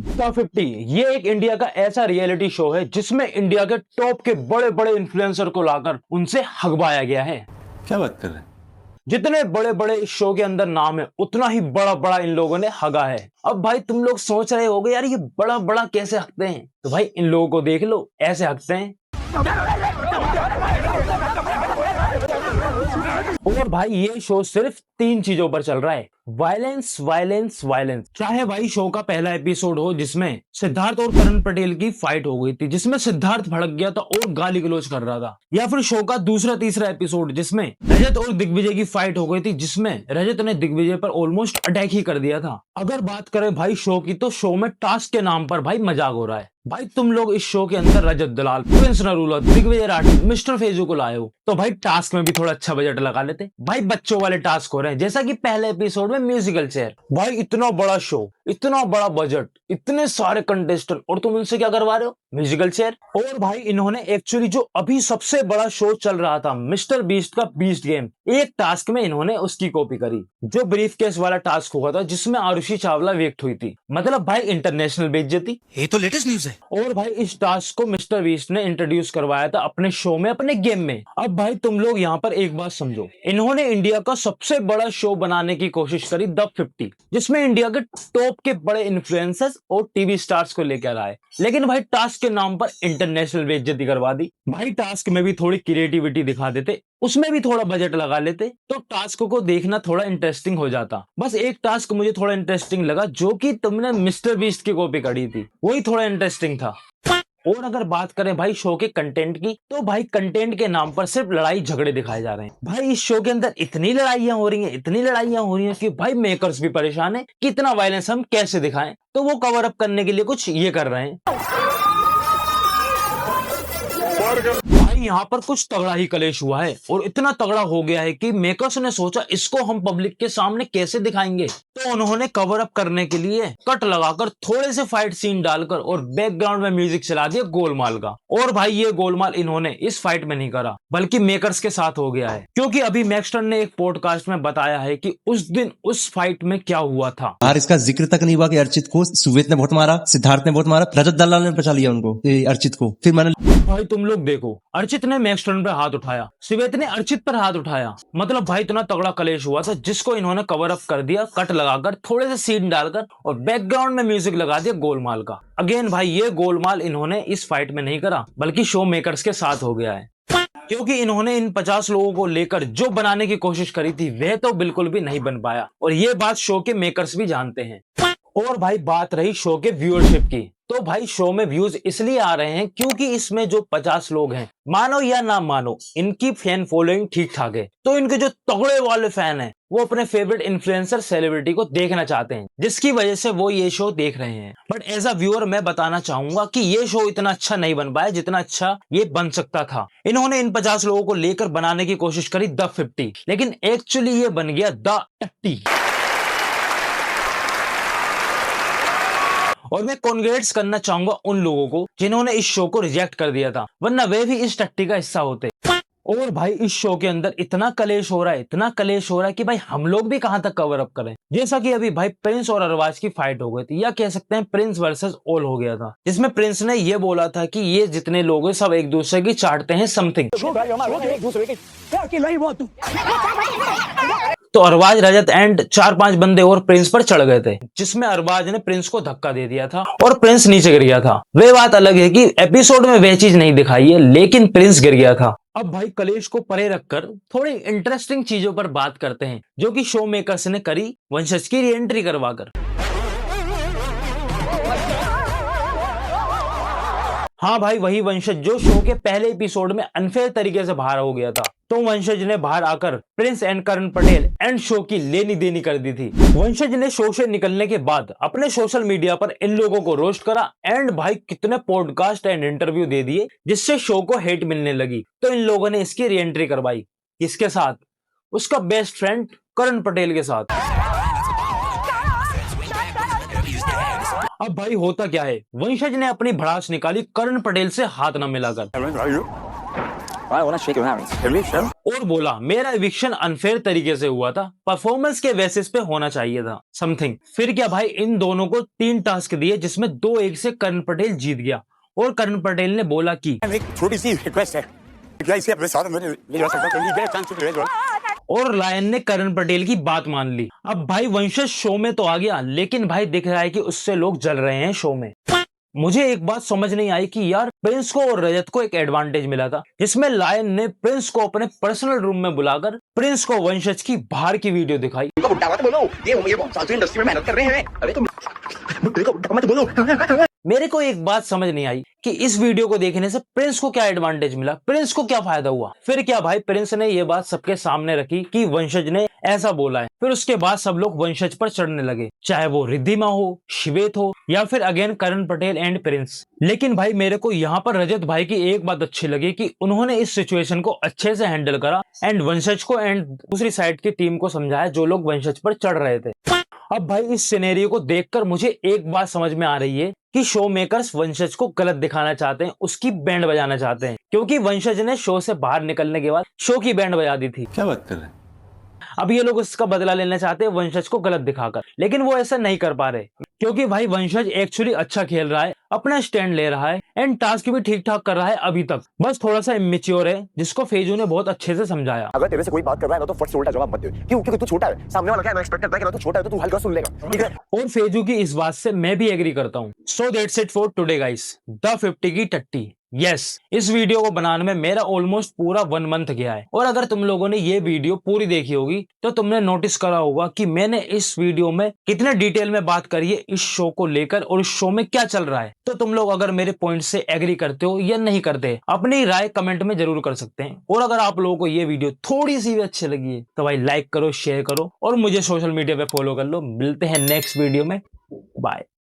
The 50 ये एक India का ऐसा रियलिटी शो है जिसमें इंडिया के टॉप के बड़े बड़े इन्फ्लुएंसर को लाकर उनसे हगवाया गया है। क्या बात कर रहे हैं? जितने बड़े बड़े इस शो के अंदर नाम है उतना ही बड़ा बड़ा इन लोगों ने हगा है। अब भाई तुम लोग सोच रहे होगे यार ये बड़ा बड़ा कैसे हकते हैं, तो भाई इन लोगों को देख लो, ऐसे हकते हैं। और भाई ये शो सिर्फ 3 चीजों पर चल रहा है, वायलेंस वायलेंस वायलेंस। चाहे भाई शो का पहला एपिसोड हो जिसमें सिद्धार्थ और करण पटेल की फाइट हो गई थी, जिसमें सिद्धार्थ भड़क गया था और गाली गलौज कर रहा था, या फिर शो का दूसरा तीसरा एपिसोड जिसमें रजत और दिग्विजय की फाइट हो गई थी, जिसमें रजत ने दिग्विजय पर ऑलमोस्ट अटैक ही कर दिया था। अगर बात करें भाई शो की, तो शो में टास्क के नाम पर भाई मजाक हो रहा है। भाई तुम लोग इस शो के अंदर रजत दलाल, प्रिंस नरूला, दिग्विजय राठी, मिस्टर फेजू को लाए हो, तो भाई टास्क में भी थोड़ा अच्छा बजट लगा लेते। भाई बच्चों वाले टास्क हो रहे हैं, जैसा कि पहले एपिसोड में म्यूजिकल चेयर। भाई इतना बड़ा शो, इतना बड़ा बजट, इतने सारे कंटेस्टेंट, और तुम उनसे क्या करवा रहे हो, म्यूजिकल चेयर। और भाई इन्होंने एक्चुअली जो अभी सबसे बड़ा शो चल रहा था मिस्टर बीस्ट का बीस्ट गेम, एक टास्क में इन्होंने उसकी कॉपी करी, जो ब्रीफ केस वाला टास्क हुआ था जिसमें आरुषि चावला व्यक्त हुई थी। मतलब भाई इंटरनेशनल बेइज्जती। ये तो लेटेस्ट न्यूज है। और भाई इस टास्क को मिस्टर बीस्ट ने इंट्रोड्यूस करवाया था अपने शो में, अपने गेम में। अब भाई तुम लोग यहाँ पर एक बात समझो, इन्होंने इंडिया का सबसे बड़ा शो बनाने की कोशिश करी द 50, जिसमें इंडिया के टॉप के बड़े इन्फ्लुएंसर्स और टीवी स्टार्स को लेकर आए, लेकिन भाई टास्क के नाम पर इंटरनेशनल बेइज्जती करवा दी। भाई टास्क में भी थोड़ी क्रिएटिविटी दिखा देते, उसमें भी थोड़ा बजट लगा लेते, तो टास्क को देखना थोड़ा इंटरेस्टिंग हो जाता। बस एक टास्क मुझे थोड़ा इंटरेस्टिंग लगा, जो कि तुमने मिस्टर बीस्ट की कॉपी करी थी, वही थोड़ा इंटरेस्टिंग था। और अगर बात करें भाई शो के कंटेंट की, तो भाई कंटेंट के नाम पर सिर्फ लड़ाई झगड़े दिखाए जा रहे हैं। भाई इस शो के अंदर इतनी लड़ाइयां हो रही हैं, इतनी लड़ाइयां हो रही हैं कि भाई मेकर्स भी परेशान है कि इतना वायलेंस हम कैसे दिखाएं, तो वो कवर अप करने के लिए कुछ ये कर रहे हैं। भाई यहाँ पर कुछ तगड़ा ही कलेश हुआ है, और इतना तगड़ा हो गया है कि मेकर्स ने सोचा इसको हम पब्लिक के सामने कैसे दिखाएंगे, तो उन्होंने कवर अप करने के लिए कट लगाकर थोड़े से फाइट सीन डालकर और बैकग्राउंड में म्यूजिक चला दिया गोलमाल का। और भाई ये गोलमाल इन्होंने इस फाइट में नहीं करा, बल्कि मेकर्स के साथ हो गया है, क्योंकि अभी मैक्सटन ने एक पॉडकास्ट में बताया है कि उस दिन उस फाइट में क्या हुआ था। यार इसका जिक्र तक नहीं हुआ कि अर्चित को सुवेत ने बहुत मारा, सिद्धार्थ ने बहुत मारा, रजत दलाल ने बचा लिया उनको, अर्चित को। फिर मैंने भाई तुम लोग देखो, अर्चित ने मैक्सटन पर हाथ उठाया, श्वेत ने अर्चित पर हाथ उठाया। मतलब भाई इतना तगड़ा कलेश हुआ था, जिसको इन्होंने कवर अप कर दिया कट लगाकर, थोड़े से सीन डालकर, और बैकग्राउंड में म्यूजिक लगा दिया गोलमाल का। अगेन भाई ये गोलमाल इन्होंने इस फाइट में नहीं करा, बल्कि शो मेकर्स के साथ हो गया है, क्योंकि इन्होंने इन 50 लोगों को लेकर जो बनाने की कोशिश करी थी वह तो बिल्कुल भी नहीं बन पाया, और ये बात शो के मेकर्स भी जानते हैं। और भाई बात रही शो के व्यूअरशिप की, तो भाई शो में व्यूज इसलिए आ रहे हैं क्योंकि इसमें जो 50 लोग हैं, मानो या ना मानो, इनकी फैन फॉलोइंग ठीक ठाक है, तो इनके जो तगड़े वाले फैन हैं वो अपने फेवरेट इन्फ्लुएंसर सेलिब्रिटी को देखना चाहते हैं, जिसकी वजह से वो ये शो देख रहे हैं। बट एज अ व्यूअर मैं बताना चाहूंगा कि ये शो इतना अच्छा नहीं बन पाया जितना अच्छा ये बन सकता था। इन्होंने इन 50 लोगों को लेकर बनाने की कोशिश करी द 50, लेकिन एक्चुअली ये बन गया द 30। और मैं कॉन्ग्रेट्स करना चाहूंगा उन लोगों को जिन्होंने इस शो को रिजेक्ट कर दिया था, वरना वे भी इस टट्टी का हिस्सा होते। और भाई इस शो के अंदर इतना कलेश हो रहा है, इतना कलेश हो रहा है कि भाई हम लोग भी कहां तक कवर अप करें। जैसा कि अभी भाई प्रिंस और अरबाज की फाइट हो गई थी, या कह सकते हैं प्रिंस वर्सेस ऑल हो गया था, जिसमें प्रिंस ने ये बोला था कि ये जितने लोग हैं सब एक दूसरे की चाटते हैं समथिंग। तो अरबाज, रजत एंड 4-5 बंदे और प्रिंस पर चढ़ गए थे, जिसमें अरबाज ने प्रिंस को धक्का दे दिया था और प्रिंस नीचे गिर गया था। वे बात अलग है कि एपिसोड में वह चीज नहीं दिखाई है, लेकिन प्रिंस गिर गया था। अब भाई कलेश को परे रखकर थोड़ी इंटरेस्टिंग चीजों पर बात करते हैं, जो कि शो मेकर्स ने करी वंशज की री एंट्री करवाकर। हाँ भाई वही वंशज जो शो के पहले एपिसोड में अनफेयर तरीके से बाहर हो गया था। तो वंशज ने बाहर आकर Prince and Karan Patel and show की लेनी देनी कर दी थी। वंशज ने शो से निकलने के बाद अपने सोशल मीडिया पर इन लोगों को रोस्ट करा एंड भाई कितने पॉडकास्ट एंड इंटरव्यू दे दिए, जिससे शो को हेट मिलने लगी। तो इन लोगों ने इसकी री एंट्री करवाई, किसके साथ? उसका बेस्ट फ्रेंड करण पटेल के साथ। अब भाई होता क्या है, वंशज ने अपनी भड़ास निकाली करण पटेल से हाथ न मिलाकर। I wanna shake your hands. Can we share? और बोला मेरा एविक्शन अनफेयर तरीके से हुआ था, परफॉर्मेंस के बेसिस पे होना चाहिए था समथिंग। फिर क्या भाई, इन दोनों को 3 टास्क दिए जिसमें 2-1 से करण पटेल जीत गया और करण पटेल ने बोला कि एक छोटी सी रिक्वेस्ट है, इसे अपने साथ में ले जा सकता हूं, चांस टू और लायन ने करण पटेल की बात मान ली। अब भाई वंशज शो में तो आ गया, लेकिन भाई दिख रहा है कि उससे लोग जल रहे हैं शो में। मुझे एक बात समझ नहीं आई कि यार प्रिंस को और रजत को एक एडवांटेज मिला था जिसमें लायन ने प्रिंस को अपने पर्सनल रूम में बुलाकर प्रिंस को वंशज की बाहर की वीडियो दिखाई। इंडस्ट्री में मेहनत कर रहे हैं। अरे तुम मत बोलो। मेरे को एक बात समझ नहीं आई कि इस वीडियो को देखने से प्रिंस को क्या एडवांटेज मिला, प्रिंस को क्या फायदा हुआ। फिर क्या भाई, प्रिंस ने ये बात सबके सामने रखी कि वंशज ने ऐसा बोला है। फिर उसके बाद सब लोग वंशज पर चढ़ने लगे, चाहे वो रिद्धिमा हो, श्वेत हो या फिर again Karan Patel and Prince. लेकिन भाई मेरे को यहाँ पर रजत भाई की एक बात अच्छी लगी कि उन्होंने इस सिचुएशन को अच्छे से हैंडल करा एंड वंशज को एंड दूसरी साइड की टीम को समझाया जो लोग वंशज पर चढ़ रहे थे। अब भाई इस सिनेरियो को देखकर मुझे एक बात समझ में आ रही है कि शो मेकर्स वंशज को गलत दिखाना चाहते हैं, उसकी बैंड बजाना चाहते हैं, क्योंकि वंशज ने शो से बाहर निकलने के बाद शो की बैंड बजा दी थी। क्या बात कर रहे हैं? अब ये लोग उसका बदला लेना चाहते हैं वंशज को गलत दिखाकर, लेकिन वो ऐसा नहीं कर पा रहे क्योंकि भाई वंशज एक्चुअली अच्छा खेल रहा है, अपना स्टैंड ले रहा है एंड टास्क भी ठीक ठाक कर रहा है अभी तक, बस थोड़ा सा इमेच्योर है जिसको फेजू ने बहुत अच्छे से समझाया। अगर तेरे से कोई बात कर रहा है ना तो फट से उल्टा जवाब मत दे। क्यों? क्योंकि तू छोटा है, सामने वाला क्या एक्सपेक्ट करता है कि तू छोटा है तो तू हल्का सुन लेगा, ठीक है? और फेजू की इस बात से मैं भी एग्री करता हूँ। So that's it for today guys, the 50 की टट्टी। यस, इस वीडियो को बनाने में मेरा ऑलमोस्ट पूरा 1 मंथ गया है और अगर तुम लोगों ने ये वीडियो पूरी देखी होगी तो तुमने नोटिस करा होगा कि मैंने इस वीडियो में कितने डिटेल में बात करी है इस शो को लेकर और इस शो में क्या चल रहा है। तो तुम लोग अगर मेरे पॉइंट से एग्री करते हो या नहीं करते, अपनी राय कमेंट में जरूर कर सकते हैं। और अगर आप लोगों को ये वीडियो थोड़ी सी भी अच्छी लगी है तो भाई लाइक करो, शेयर करो और मुझे सोशल मीडिया पे फॉलो कर लो। मिलते हैं नेक्स्ट वीडियो में, बाय।